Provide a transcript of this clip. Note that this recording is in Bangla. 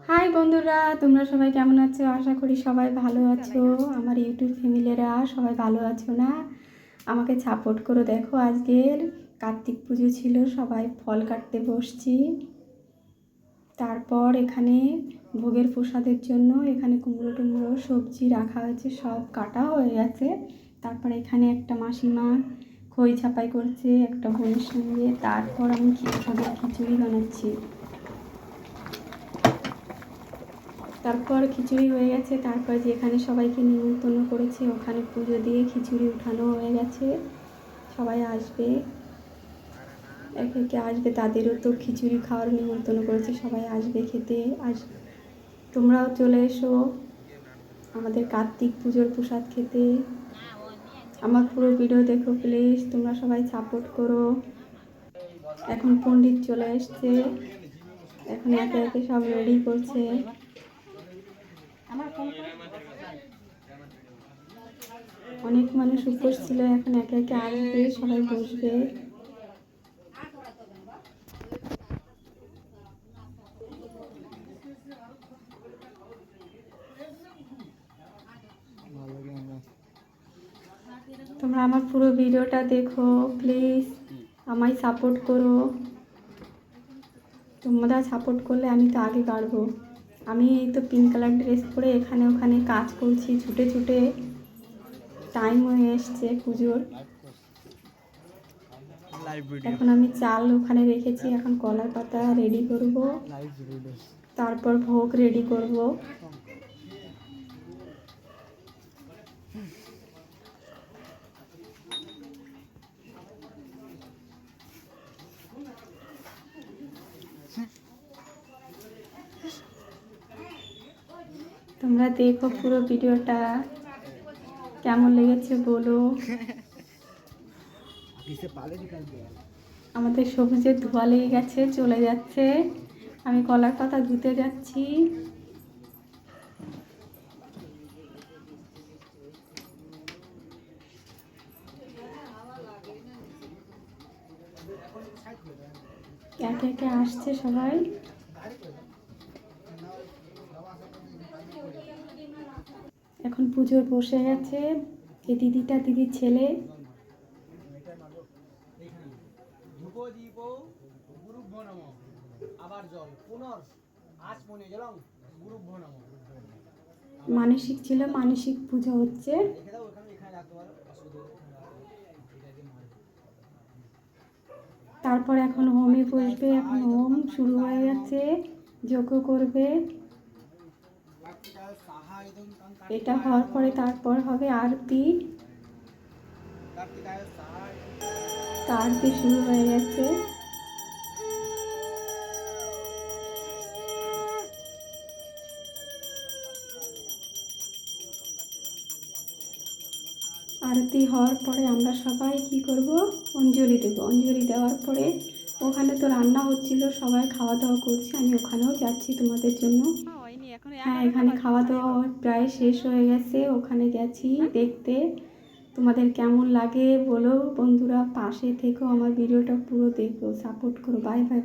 হাই বন্ধুরা, তোমরা সবাই কেমন আছো? আশা করি সবাই ভালো আছো। আমার ইউটিউব ফ্যামিলিরা সবাই ভালো আছো না? আমাকে সাপোর্ট করো। দেখো, আজকের কার্তিক পুজো ছিল, সবাই ফল কাটতে বসছি। তারপর এখানে ভোগের প্রসাদের জন্য এখানে কুমড়ো টুমড়ো সবজি রাখা হয়েছে, সব কাটা হয়ে গেছে। তারপর এখানে একটা মাসিমা খই ছাপাই করছে একটা বোনের সঙ্গে। তারপর আমি খিচুড়ি বানাচ্ছি। তারপর খিচুড়ি হয়ে গেছে। তারপর যেখানে সবাইকে নিমন্ত্রণ করেছে ওখানে পুজো দিয়ে খিচুড়ি উঠানো হয়ে গেছে। সবাই আসবে, একে একে আসবে, তাদেরও তো খিচুড়ি খাওয়ার নিমন্ত্রণ করেছে, সবাই আসবে খেতে। তোমরাও চলে এসো আমাদের কার্তিক পুজোর প্রসাদ খেতে। আমার পুরো ভিডিও দেখো প্লিজ, তোমরা সবাই সাপোর্ট করো। এখন পণ্ডিত চলে এসছে, এখন একে একে সব রেডি করছে। অনেক মানুষ উপোস ছিল, এখন একে একে আসবে, সবাই বসবে। তোমরা আমার পুরো ভিডিওটা দেখো প্লিজ, আমায় সাপোর্ট করো। তোমরা সাপোর্ট করলে আমি তো আগে বাড়বো। আমি এই তো পিঙ্ক কালার ড্রেস পরে এখানে ওখানে কাজ করছি, ছুটে ছুটে টাইম হয়ে এসছে পুজোর। এখন আমি চাল ওখানে রেখেছি, এখন কলার পাতা রেডি করব, তারপর ভোগ রেডি করব। তোমরা দেখো পুরো ভিডিওটা, কেমন লেগেছে বলো। আমাদের সবুজের ধোয়া লেগে গেছে, চলে যাচ্ছে। আমি কলার পাতা ধুতে যাচ্ছি। একে একে আসছে সবাই। এখন পুজোর বসে গেছে। এই দিদিটা দিদির ছেলে। মানসিক ছিল, মানসিক পুজো হচ্ছে। তারপর এখন হোমে বসবে, এখন হোম শুরু হয়ে গেছে, যজ্ঞ করবে। এটা হওয়ার পরে তারপর হবে আরতি। আরতি শুরু হয়ে গেছে। আরতি হওয়ার পরে আমরা সবাই কি করব, অঞ্জলি দেব। অঞ্জলি দেওয়ার পরে ওখানে তো রান্না হচ্ছিল, সবাই খাওয়া দাওয়া করছে, আমি ওখানেও যাচ্ছি তোমাদের জন্য। হ্যাঁ, এখানে খাওয়া দাওয়া প্রায় শেষ হয়ে গেছে, ওখানে গেছি দেখতে। তোমাদের কেমন লাগে বলো বন্ধুরা, পাশে থেকো, আমার ভিডিওটা পুরো দেখো, সাপোর্ট করো। Bye bye.